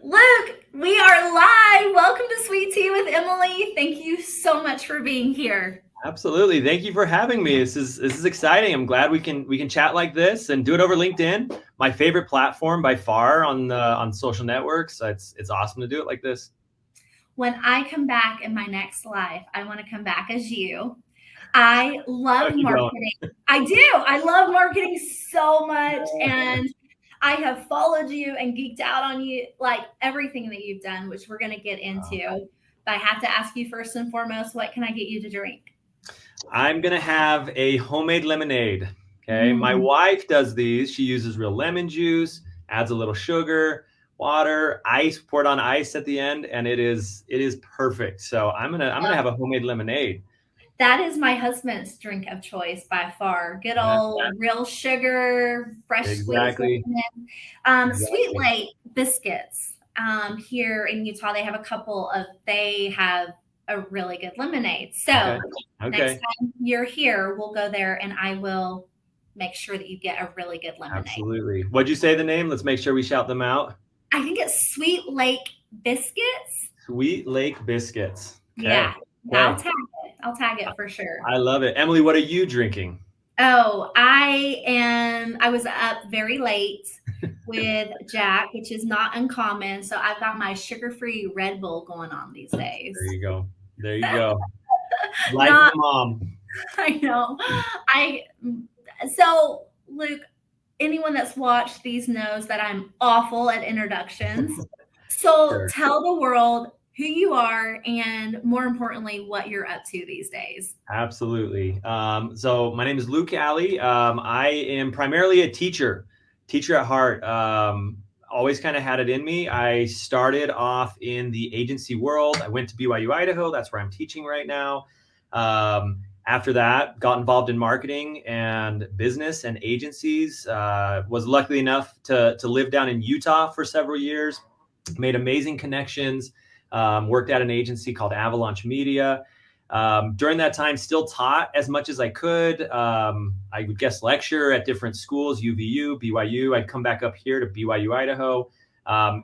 Luke, we are live. Welcome to Sweet Tea with Emily. Thank you so much for being here. Absolutely. Thank you for having me. This is exciting. I'm glad we can chat like this and do it over LinkedIn. My favorite platform by far on social networks. It's awesome to do it like this. When I come back in my next life, I want to come back as you. I No, love you don't. marketing. I do. I love marketing so much. And I have followed you and geeked out on you, like everything that you've done, which we're going to get into. But I have to ask you first and foremost, what can I get you to drink? I'm gonna have a homemade lemonade. Okay. My Mm, wife does these. She uses real lemon juice, adds a little sugar, water, ice, poured on ice at the end, and it is perfect. So I'm gonna have a homemade lemonade. that is my husband's drink of choice by far. Good That, old real sugar, fresh squeezed exactly. lemon. Sweet Exactly. Lake biscuits. Here in Utah, they have a couple of. They have a really good lemonade. Okay. So next Okay. time you're here, we'll go there, and I will make sure that you get a really good lemonade. Absolutely. What'd you say the name? Let's make sure we shout them out. I think it's Sweet Lake biscuits. Sweet Lake Biscuits. Okay. Yeah, I'll Okay. tag it. I'll tag it for sure. I love it. Emily, what are you drinking? Oh, I was up very late with Jack, which is not uncommon. So I've got my sugar-free Red Bull going on these There days. you go. There you go. Life of Not, a mom. I know. I so Luke, anyone that's watched these knows that I'm awful at introductions. So Sure. tell the world who you are and more importantly, what you're up to these days. Absolutely. So my name is Luke Alley. I am primarily a teacher at heart. Always kind of had it in me. I started off in the agency world. I went to BYU-Idaho. That's where I'm teaching right now. After that, got involved in marketing and business and agencies. Was lucky enough to live down in Utah for several years. Made amazing connections. Worked at an agency called Avalanche Media. During that time, still taught as much as I could. I would guest lecture at different schools, UVU, BYU. I'd come back up here to BYU-Idaho.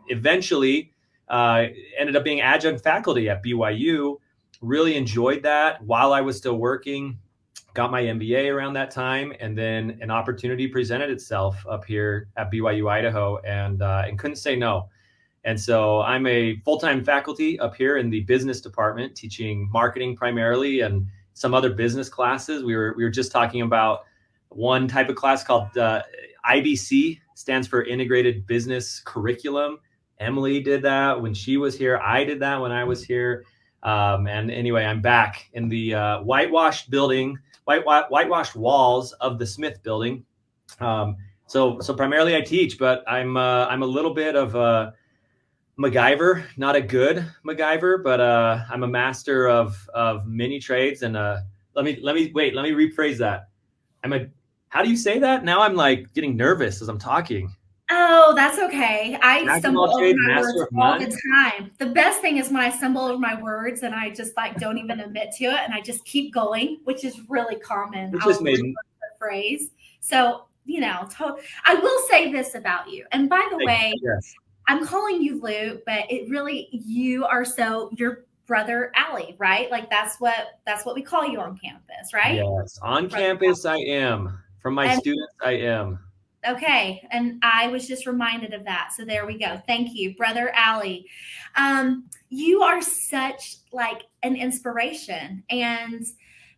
Eventually, ended up being adjunct faculty at BYU. Really enjoyed that while I was still working. Got my MBA around that time, and then an opportunity presented itself up here at BYU-Idaho, and couldn't say no. And so I'm a full-time faculty up here in the business department, teaching marketing primarily and some other business classes. We were just talking about one type of class called IBC, stands for Integrated Business Curriculum. Emily did that when she was here. I did that when I was here. And anyway, I'm back in the whitewashed building, whitewashed walls of the Smith building. So primarily I teach, but I'm a little bit of a MacGyver, not a good MacGyver, but I'm a master of many trades. And let me rephrase that. I'm a How do you say that? Now I'm like getting nervous as I'm talking. Oh, that's okay. I Jack of stumble all over trades, my master words of all the none. time. The best thing is when I stumble over my words and I just like don't even admit to it and I just keep going, which is really common. It just I'll made. reword the phrase. So, I will say this about you. And by the way, Yes. I'm calling you Luke, but it really you are your brother Allie, right? Like that's what we call you on campus, right? Yes. On Brother campus, I am. From my Allie. students, I am. Okay, and I was just reminded of that. So there we go. Thank you, brother Allie. You are such like an inspiration, and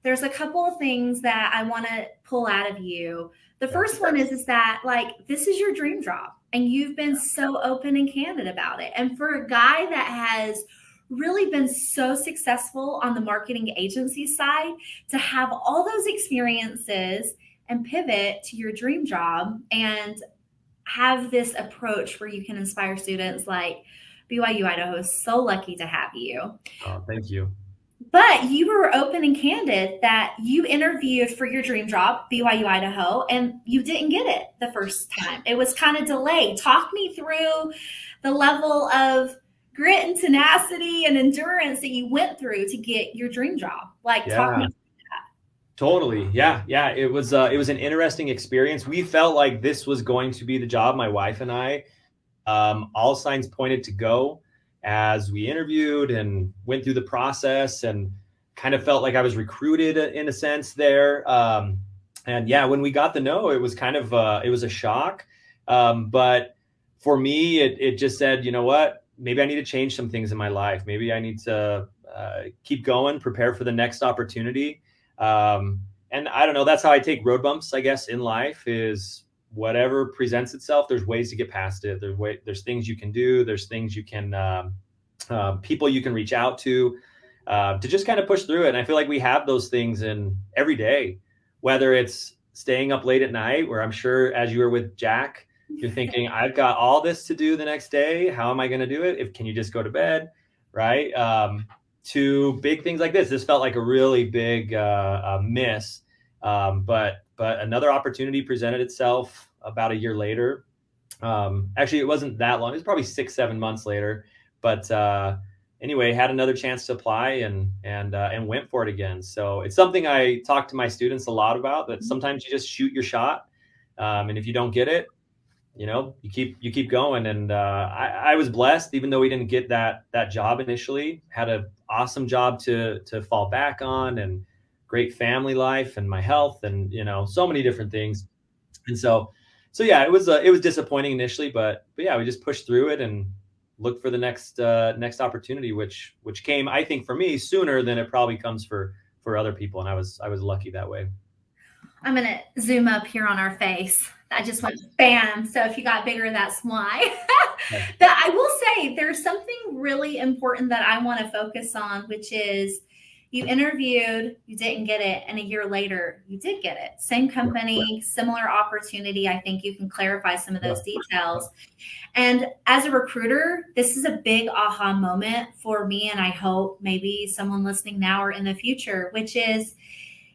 there's a couple of things that I want to pull out of you. The Okay. first one is that like this is your dream job, and you've been so open and candid about it. And for a guy that has really been so successful on the marketing agency side to have all those experiences and pivot to your dream job and have this approach where you can inspire students like BYU Idaho is so lucky to have you. Oh, thank you. But you were open and candid that you interviewed for your dream job, BYU Idaho, and you didn't get it the first time. It was kind of delayed. Talk me through the level of grit and tenacity and endurance that you went through to get your dream job. Like, talk Yeah. me. Totally. Yeah. Yeah. It was an interesting experience. We felt like this was going to be the job, my wife and I. All signs pointed to go as we interviewed and went through the process, and kind of felt like I was recruited in a sense there. And yeah, when we got the no, it was kind of it was a shock. But for me, it just said, you know what? Maybe I need to change some things in my life. Maybe I need to keep going, prepare for the next opportunity. And I don't know. That's how I take road bumps, I guess, in life. Is whatever presents itself, there's ways to get past it. There's things you can do. There's things you can people you can reach out to just kind of push through it. And I feel like we have those things in every day, whether it's staying up late at night, where I'm sure as you were with Jack, you're thinking, I've got all this to do the next day. How am I going to do it? Can you just go to bed? Right. To big things like this. This felt like a really big miss. But another opportunity presented itself about a year later. Actually, it wasn't that long. It was probably 6-7 months later. But anyway, had another chance to apply and went for it again. So it's something I talk to my students a lot about. That sometimes you just shoot your shot, and if you don't get it, you keep going. And I was blessed, even though we didn't get that job initially. Had an awesome job to fall back on, and great family life, and my health, and so many different things. And so yeah, it was disappointing initially, but yeah, we just pushed through it and looked for the next opportunity, which came, I think, for me sooner than it probably comes for other people, and I was lucky that way. I'm going to zoom up here on our face. I just went bam. So if you got bigger, that's why. But I will say there's something really important that I want to focus on, which is you interviewed, you didn't get it, and a year later you did get it. Same company, similar opportunity. I think you can clarify some of those details. And as a recruiter, this is a big aha moment for me, and I hope maybe someone listening now or in the future, which is,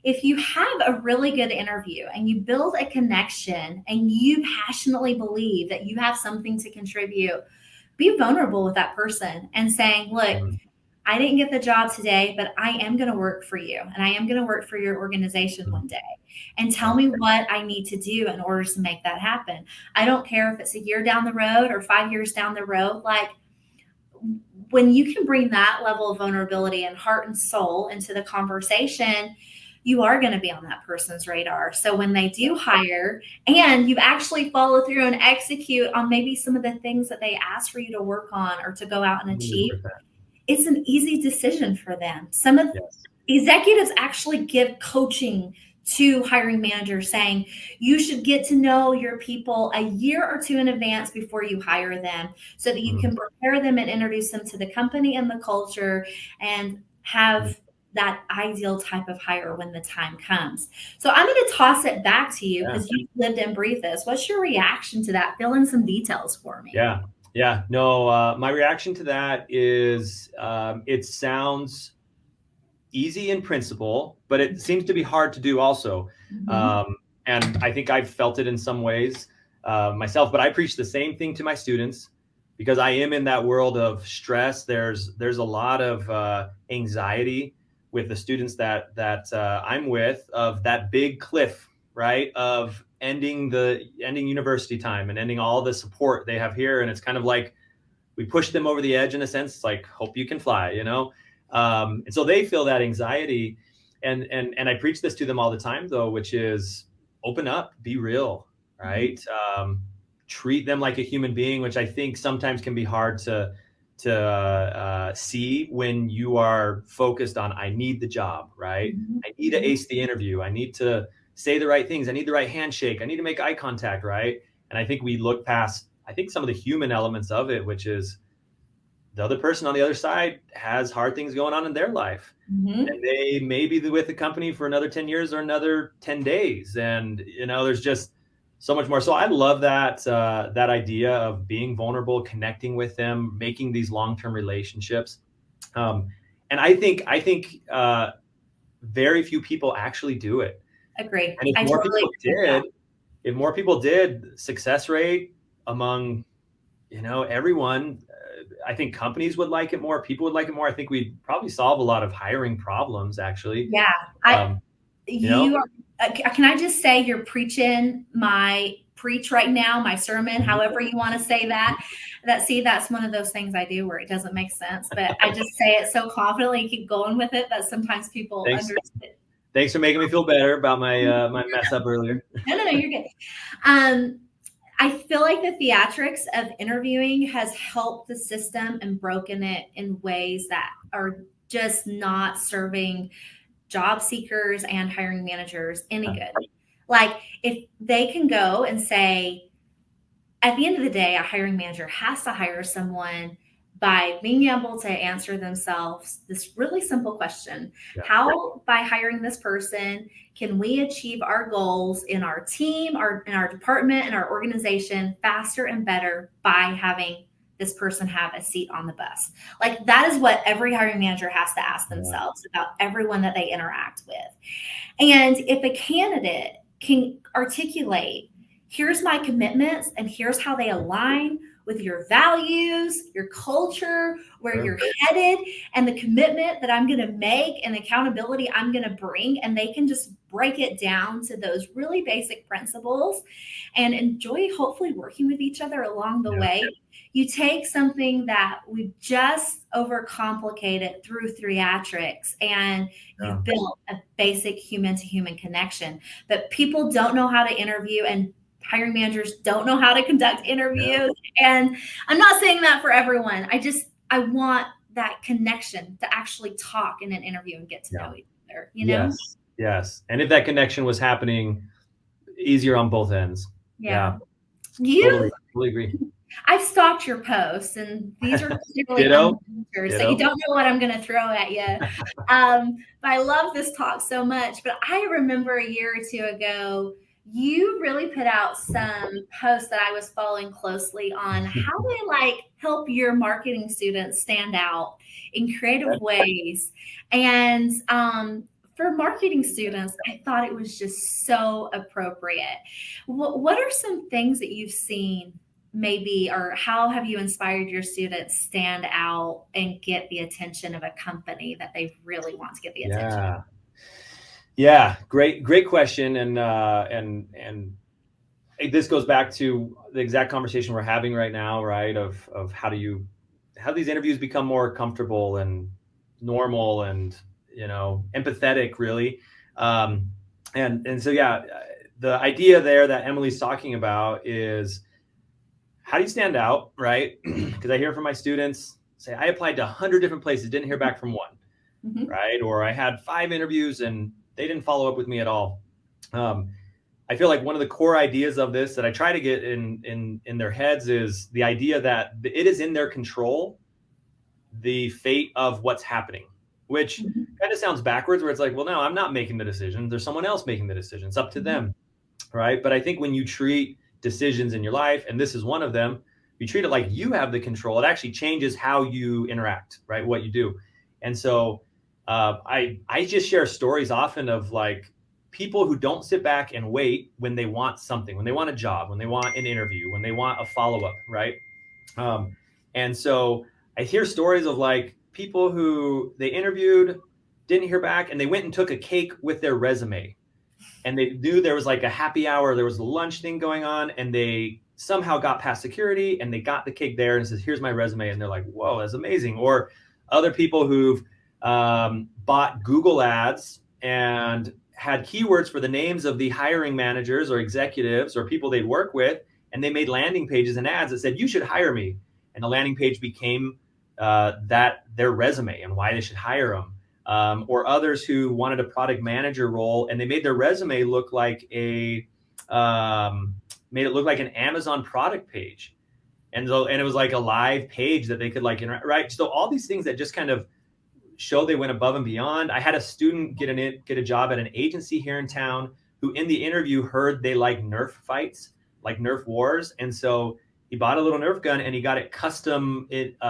if you have a really good interview and you build a connection and you passionately believe that you have something to contribute, be vulnerable with that person and saying, look, I didn't get the job today, but I am going to work for you, and I am going to work for your organization one day, and tell me what I need to do in order to make that happen. I don't care if it's a year down the road or 5 years down the road. Like, when you can bring that level of vulnerability and heart and soul into the conversation, you are going to be on that person's radar. So when they do hire and you actually follow through and execute on maybe some of the things that they ask for you to work on or to go out and achieve, 100%. It's an easy decision for them. Some of executives actually give coaching to hiring managers, saying you should get to know your people a year or two in advance before you hire them, so that you can prepare them and introduce them to the company and the culture, and have that ideal type of hire when the time comes. So I'm going to toss it back to you, because you've lived and breathed this. What's your reaction to that? Fill in some details for me. Yeah. No, my reaction to that is it sounds easy in principle, but it seems to be hard to do also. And I think I've felt it in some ways myself, but I preach the same thing to my students, because I am in that world of stress. There's a lot of anxiety with the students that I'm with, of that big cliff, right? Of ending university time and ending all the support they have here. And it's kind of like we push them over the edge in a sense. It's like, hope you can fly, and so they feel that anxiety. And I preach this to them all the time, though, which is open up, be real, right? Treat them like a human being, which I think sometimes can be hard to see when you are focused on, I need the job, right? I need to ace the interview. I need to say the right things. I need the right handshake. I need to make eye contact, right? And I think we look past, I think, some of the human elements of it, which is the other person on the other side has hard things going on in their life. And they may be with the company for another 10 years or another 10 days. And, there's just so much more. So I love that idea of being vulnerable, connecting with them, making these long-term relationships. And I think very few people actually do it. Agree. And if more people did, success rate among, everyone, I think companies would like it more. People would like it more. I think we'd probably solve a lot of hiring problems, actually. Yeah. Can I just say, you're preaching my preach right now, my sermon, however you want to say that. That's one of those things I do where it doesn't make sense, but I just say it so confidently, keep going with it, that sometimes people understand. Thanks for making me feel better about my my mess up earlier. No, you're good. I feel like the theatrics of interviewing has helped the system and broken it in ways that are just not serving job seekers and hiring managers any good. Like, if they can go and say, at the end of the day, a hiring manager has to hire someone by being able to answer themselves this really simple question. How, by hiring this person, can we achieve our goals in our team, in our department, in our organization faster and better by having this person have a seat on the bus? Like, that is what every hiring manager has to ask themselves about everyone that they interact with. And if a candidate can articulate, here's my commitments and here's how they align with your values, your culture, where you're headed, and the commitment that I'm going to make and accountability I'm going to bring, and they can just break it down to those really basic principles and enjoy hopefully working with each other along the way. You take something that we just overcomplicated through theatrics, and you built a basic human to human connection. But people don't know how to interview, and hiring managers don't know how to conduct interviews. And I'm not saying that for everyone. I want that connection to actually talk in an interview and get to know each other, you know? Yes. And if that connection was happening, easier on both ends. Totally agree. I've stalked your posts, and these are clearly answers, so you don't know what I'm going to throw at you. But I love this talk so much. But I remember a year or two ago, you really put out some posts that I was following closely on how they help your marketing students stand out in creative ways. And for marketing students, I thought it was just so appropriate. What are some things that you've seen maybe, or how have you inspired your students stand out and get the attention of a company that they really want to get the attention? Yeah, great question, and this goes back to the exact conversation we're having right now, right? Of how these interviews become more comfortable and normal and empathetic, really, and so the idea there that Emily's talking about is, how do you stand out, right? Because I hear from my students say, I applied to 100 different places, didn't hear back from one, right? Or I had 5 interviews and they didn't follow up with me at all. I feel like one of the core ideas of this that I try to get in their heads is the idea that it is in their control, the fate of what's happening, which kind of sounds backwards, where it's like, well, no, I'm not making the decision. There's someone else making the decision. It's up to them, right? But I think when you treat decisions in your life, and this is one of them, you treat it like you have the control, it actually changes how you interact, right? What you do. And so I just share stories often of people who don't sit back and wait when they want something, when they want a job, when they want an interview, when they want a follow-up, right? And so I hear stories of people who they interviewed, didn't hear back, and they went and took a cake with their resume. And they knew there was a happy hour, there was a lunch thing going on, and they somehow got past security and they got the cake there and says, here's my resume. And they're like, whoa, that's amazing. Or other people who've bought Google ads and had keywords for the names of the hiring managers or executives or people they'd work with, and they made landing pages and ads that said, you should hire me. And the landing page became their resume and why they should hire them. Or others who wanted a product manager role, and they made their resume look like made it look like an Amazon product page. And it was like a live page that they could interact, right? So all these things that just kind of show they went above and beyond. I had a student get a job at an agency here in town who in the interview heard they like Nerf fights, like Nerf wars. And so he bought a little Nerf gun and he got it custom engraved,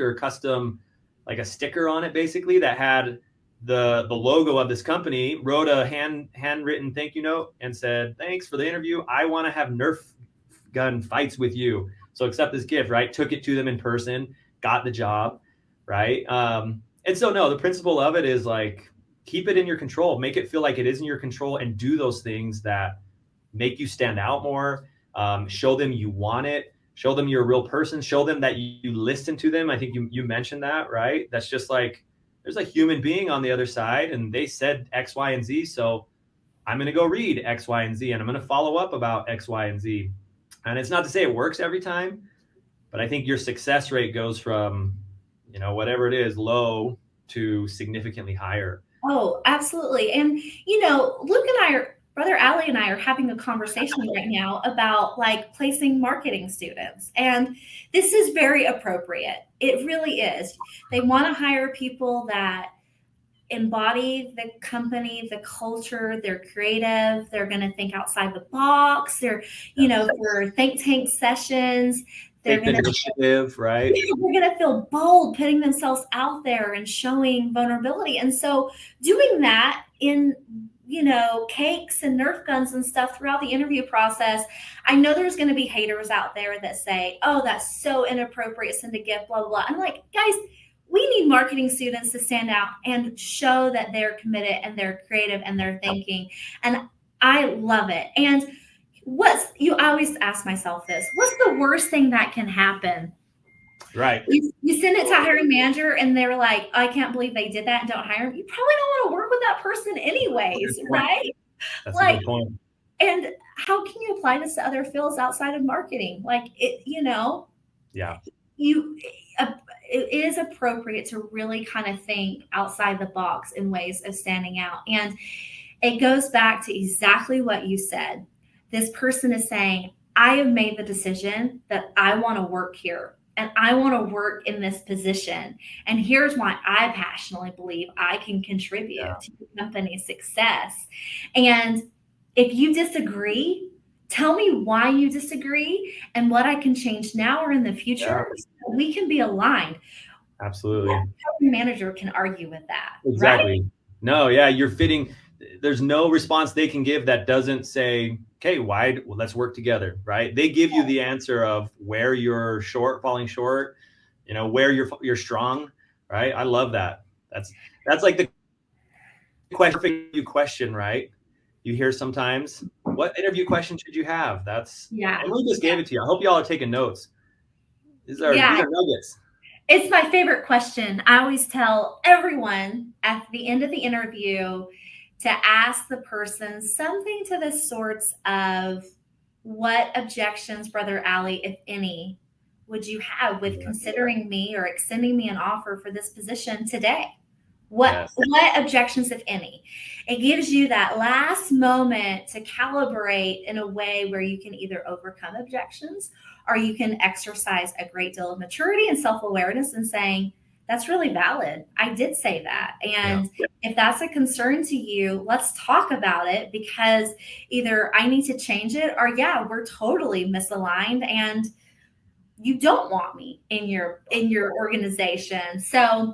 or custom, like a sticker on it, basically, that had the logo of this company, wrote a handwritten thank you note and said, thanks for the interview. I want to have Nerf gun fights with you. So accept this gift, right? Took it to them in person, got the job, right? And so, no, the principle of it is keep it in your control, make it feel like it is in your control, and do those things that make you stand out more. Show them you want it. Show them you're a real person. Show them that you listen to them. I think you mentioned that, right? That's just like, there's a human being on the other side, and they said X, Y, and Z. So I'm going to go read X, Y, and Z, and I'm going to follow up about X, Y, and Z. And it's not to say it works every time, but I think your success rate goes from, whatever it is, low to significantly higher. Oh, absolutely. And, Luke and Brother Ali and I are having a conversation right now about like placing marketing students. And this is very appropriate. It really is. They want to hire people that embody the company, the culture, they're creative, they're going to think outside the box. They're, for think tank sessions, they're Take the initiative, right? They're going to feel bold putting themselves out there and showing vulnerability. And so doing that in, cakes and Nerf guns and stuff throughout the interview process, I know there's going to be haters out there that say, oh, that's so inappropriate, send a gift, blah, blah, blah. I'm like, guys, we need marketing students to stand out and show that they're committed and they're creative and they're thinking. And I love it. And I always ask myself this, what's the worst thing that can happen? Right. You send it to a hiring manager and they're like, I can't believe they did that and don't hire them. You probably don't want to work with that person anyways, right? That's a good point. And how can you apply this to other fields outside of marketing? Like it, Yeah. It is appropriate to really kind of think outside the box in ways of standing out. And it goes back to exactly what you said. This person is saying, I have made the decision that I want to work here and I want to work in this position. And here's why I passionately believe I can contribute to the company's success. And if you disagree, tell me why you disagree and what I can change now or in the future. So we can be aligned. Absolutely. Every manager can argue with that. Exactly. Right? No, yeah, you're fitting. There's no response they can give that doesn't say, okay, let's work together, right? They give you the answer of where you're falling short, where you're strong, right? I love that. That's like the question, right? You hear sometimes, what interview question should you have? Emily just gave it to you. I hope y'all are taking notes. These are nuggets. It's my favorite question. I always tell everyone at the end of the interview to ask the person something to the sorts of, what objections, Brother Ali, if any, would you have with considering me or extending me an offer for this position today? What objections, if any? It gives you that last moment to calibrate in a way where you can either overcome objections or you can exercise a great deal of maturity and self-awareness and saying, that's really valid. I did say that. And if that's a concern to you, let's talk about it, because either I need to change it or we're totally misaligned and you don't want me in your organization. So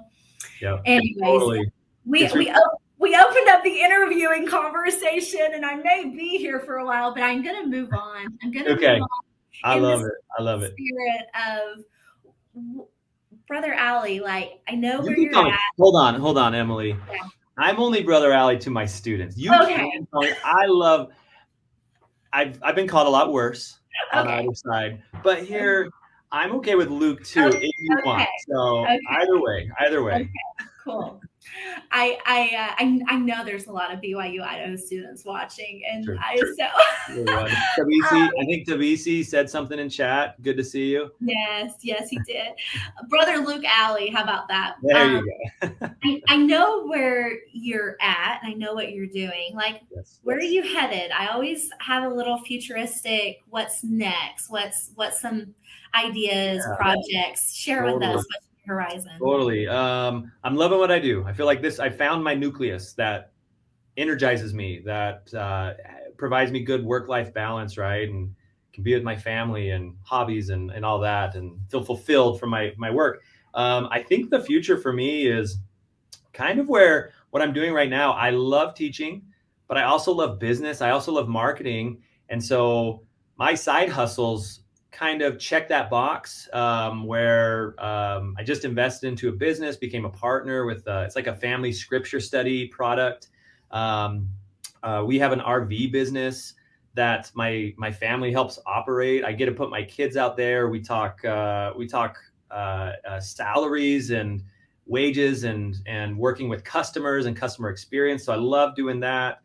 anyways, totally. we opened up the interviewing conversation, and I may be here for a while, but I'm going to move on. Move on. I love it. Spirit of Brother Ali, like, I know where you're at. Hold on, Emily. Yeah. I'm only Brother Ali to my students. You can't tell me. I've been called a lot worse on either side, but here I'm okay with Luke too, if you want. So either way. Okay, cool. I know there's a lot of BYU-Idaho students watching, and I think Tabisi said something in chat. Good to see you. Yes, he did. Brother Luke Ali, how about that? There you go. I know where you're at. I know what you're doing. Like, where are you headed? I always have a little futuristic. What's next? What's some ideas, projects? Share with us. Horizon. Totally. I'm loving what I do. I feel like I found my nucleus that energizes me, that provides me good work-life balance, right? And can be with my family and hobbies and all that, and feel fulfilled from my work. I think the future for me is kind of where what I'm doing right now. I love teaching, but I also love business. I also love marketing. And so my side hustles kind of check that box, where I just invested into a business, became a partner with it's like a family scripture study product. We have an RV business that my family helps operate. I get to put my kids out there. We talk salaries and wages and working with customers and customer experience. So I love doing that.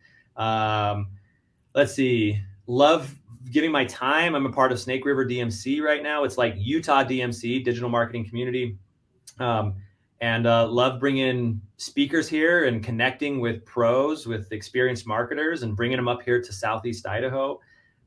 Let's see, love giving my time. I'm a part of Snake River DMC right now. It's like Utah DMC, Digital Marketing Community. And love bringing speakers here and connecting with pros, with experienced marketers, and bringing them up here to Southeast Idaho.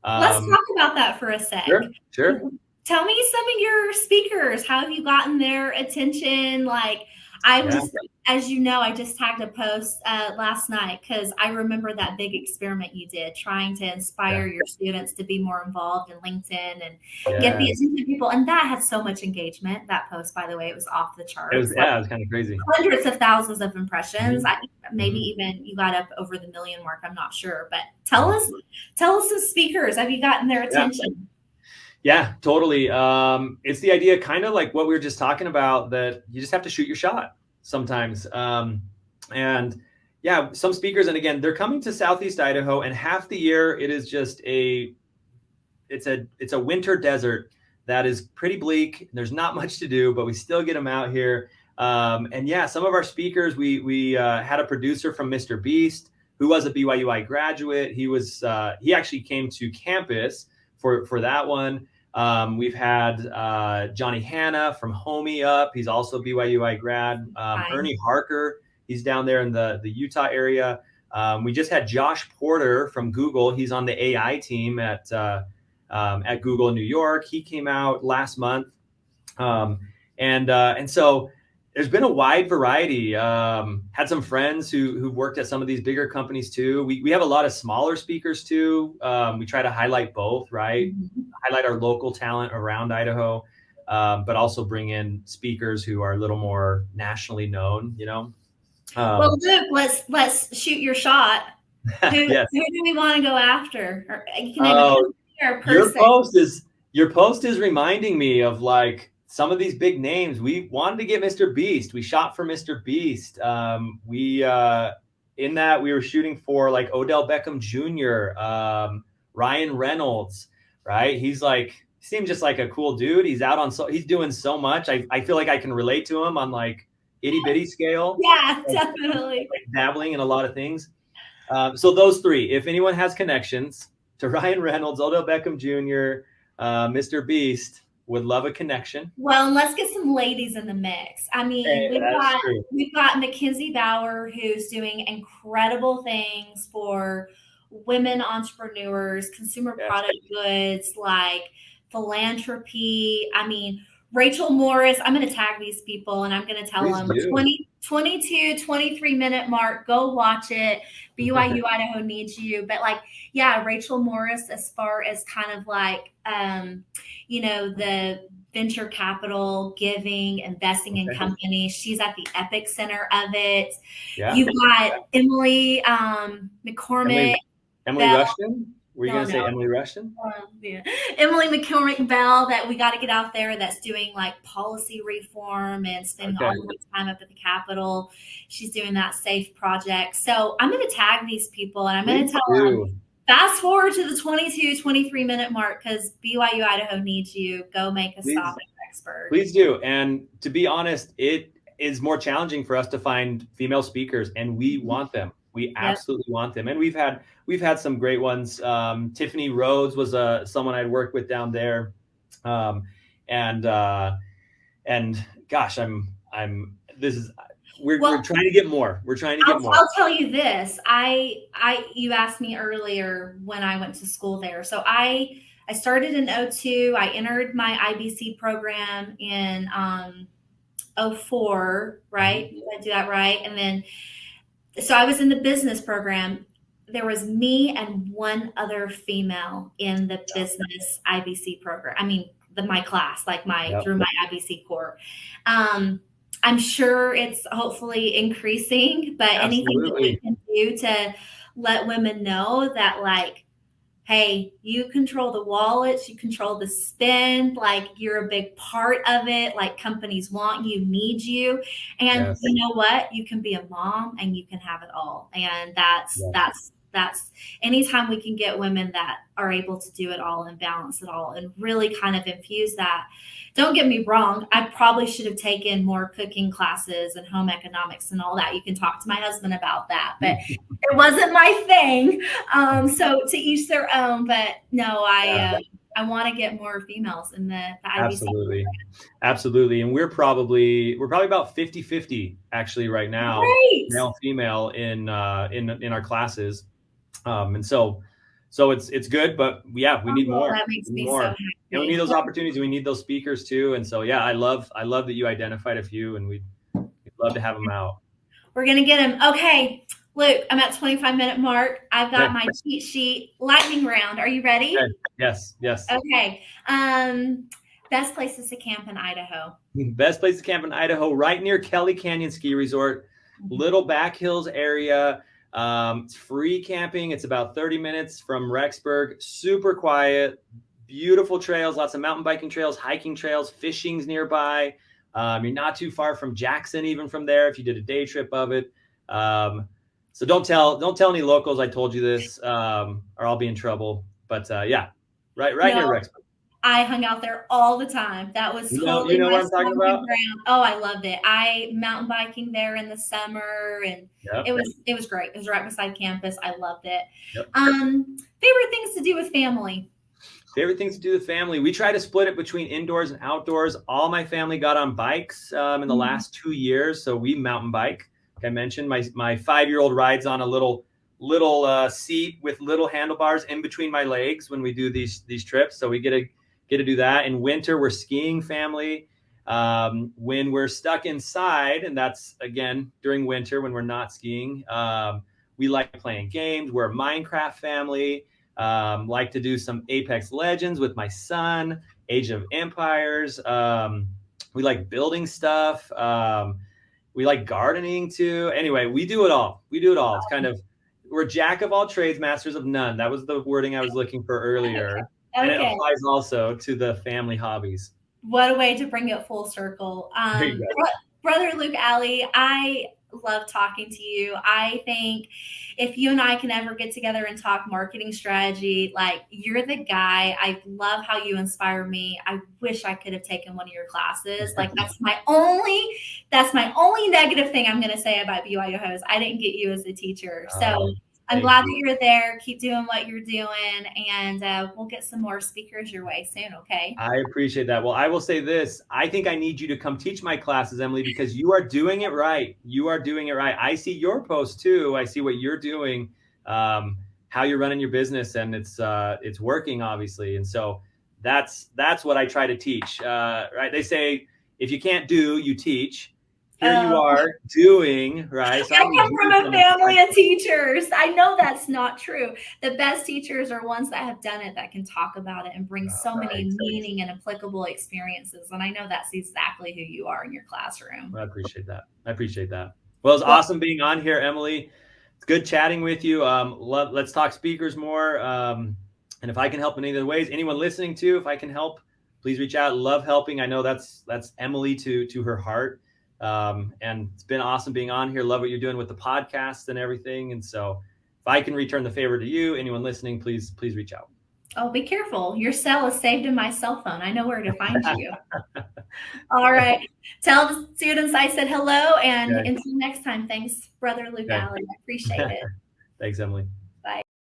Let's talk about that for a sec. Sure. Tell me some of your speakers. How have you gotten their attention? Like, I was, as you know, I just tagged a post last night because I remember that big experiment you did trying to inspire your students to be more involved in LinkedIn and get the attention of people. And that had so much engagement. That post, by the way, it was off the charts. It was, it was kind of crazy. Hundreds of thousands of impressions. Maybe even you got up over the million mark. I'm not sure. But tell us some speakers. Have you gotten their attention? Yeah, totally. It's the idea, kind of like what we were just talking about, that you just have to shoot your shot sometimes. And yeah, some speakers, and again, they're coming to Southeast Idaho, and half the year it is just it's a winter desert that is pretty bleak. There's not much to do, but we still get them out here. And yeah, some of our speakers, we had a producer from Mr. Beast who was a BYU-I graduate. He actually came to campus for that one. We've had Johnny Hanna from Homey up. He's also BYU-I grad. Ernie Harker, he's down there in the Utah area. We just had Josh Porter from Google. He's on the AI team at Google in New York. He came out last month. And so there's been a wide variety. Had some friends who worked at some of these bigger companies too. We have a lot of smaller speakers too. We try to highlight both, right? Highlight our local talent around Idaho, but also bring in speakers who are a little more nationally known, you know? Well, Luke, let's shoot your shot. Who do we want to go after? Or, you can your post is reminding me of like some of these big names. We wanted to get Mr. Beast. We shot for Mr. Beast. We were shooting for like Odell Beckham Jr., Ryan Reynolds, right? He seems just like a cool dude. He's he's doing so much. I feel like I can relate to him on like itty bitty scale. Yeah, definitely. Like dabbling in a lot of things. So those three, if anyone has connections to Ryan Reynolds, Odell Beckham Jr., Mr. Beast, would love a connection. Well, and let's get some ladies in the mix. I mean, we've got Mackenzie Bauer, who's doing incredible things for women entrepreneurs, consumer product goods, like philanthropy. I mean, Rachel Morris, I'm going to tag these people and I'm going to tell them 22, 23 minute mark, go watch it. BYU-Idaho needs you. But like, yeah, Rachel Morris, as far as kind of like, the venture capital, giving, investing in companies. She's at the epic center of it. Yeah. You've got Emily McCormick. Emily Rushton? Were you going to say Emily Rushton? Emily McCormick Bell, that we got to get out there, that's doing like policy reform and spending all the time up at the Capitol. She's doing that SAFE project. So I'm going to tag these people and I'm going to tell them, fast forward to the 22, 23 minute mark because BYU-Idaho needs you. Go make a stop at Expert. Please do. And to be honest, it is more challenging for us to find female speakers, and we want them. We absolutely want them. And we've had some great ones. Tiffany Rhodes was someone I'd worked with down there. And gosh, we're trying to get more. We're trying to get more. I'll tell you this. You asked me earlier when I went to school there. So I started in 2002. I entered my IBC program in 2004, right? Did I do that right? And then, so I was in the business program. There was me and one other female in the business IBC program. I mean, my class, like through my IBC core. I'm sure it's hopefully increasing, but anything that we can do to let women know that, like, hey, you control the wallets, you control the spend, like you're a big part of it, like companies want you, need you. And you know what? You can be a mom and you can have it all. And that's that's anytime we can get women that are able to do it all and balance it all and really kind of infuse that. Don't get me wrong, I probably should have taken more cooking classes and home economics and all that. You can talk to my husband about that, but it wasn't my thing. So to each their own. But no, I want to get more females in the IBC. Absolutely. And we're probably about 50-50 actually right now, Great. male female in our classes. And so it's good, but yeah, we need more. That makes me so happy. And we need those opportunities. We need those speakers too. And so, yeah, I love that you identified a few, and we'd love to have them out. We're going to get them. Okay, Luke, I'm at 25-minute mark. I've got my cheat sheet. Lightning round. Are you ready? Okay. Yes. Okay. Best places to camp in Idaho. Best place to camp in Idaho, right near Kelly Canyon Ski Resort, Little Back Hills area. It's free camping. It's about 30 minutes from Rexburg. Super quiet, beautiful trails, lots of mountain biking trails, hiking trails, fishing's nearby. You're not too far from Jackson, even from there, if you did a day trip of it. So don't tell any locals I told you this, or I'll be in trouble. But yeah, right near Rexburg. I hung out there all the time. That was totally you know what I'm talking about. Oh, I loved it. I mountain biking there in the summer, and it was great. It was right beside campus. I loved it. Yep. Favorite things to do with family. Favorite things to do with family. We try to split it between indoors and outdoors. All my family got on bikes in the last 2 years, so we mountain bike. Like I mentioned, my 5-year-old rides on a little seat with little handlebars in between my legs when we do these trips. So we get to do that. In winter, we're skiing family. When we're stuck inside, and that's again during winter when we're not skiing, we like playing games. We're a Minecraft family. Like to do some Apex Legends with my son, Age of Empires. We like building stuff. We like gardening too. Anyway, we do it all. It's kind of, we're jack of all trades, masters of none. That was the wording I was looking for earlier. And it applies also to the family hobbies. What a way to bring it full circle. Brother Luke Alley, I love talking to you. I think if you and I can ever get together and talk marketing strategy, like, you're the guy. I love how you inspire me. I wish I could have taken one of your classes. Like, that's my only negative thing I'm going to say about BYU-Idaho is I didn't get you as a teacher. So I'm glad that you're there. Keep doing what you're doing, and we'll get some more speakers your way soon, okay? I appreciate that. Well, I will say this. I think I need you to come teach my classes, Emily, because you are doing it right. I see your posts too. I see what you're doing, how you're running your business, and it's working, obviously. And so that's what I try to teach, right? They say, if you can't do, you teach. Here you are doing, right? So I come from a family of teachers. I know that's not true. The best teachers are ones that have done it, that can talk about it and bring so many meaning and applicable experiences. And I know that's exactly who you are in your classroom. I appreciate that. Well, it's awesome being on here, Emily. It's good chatting with you. Let's talk speakers more. And if I can help in any other ways, anyone listening to, if I can help, please reach out. Love helping. I know that's Emily to her heart. And it's been awesome being on here. Love what you're doing with the podcast and everything. And so if I can return the favor to you, anyone listening, please reach out. Oh, be careful. Your cell is saved in my cell phone. I know where to find you. All right. Tell the students I said hello, and until next time, thanks, Brother Luke Alley. I appreciate it. Thanks, Emily.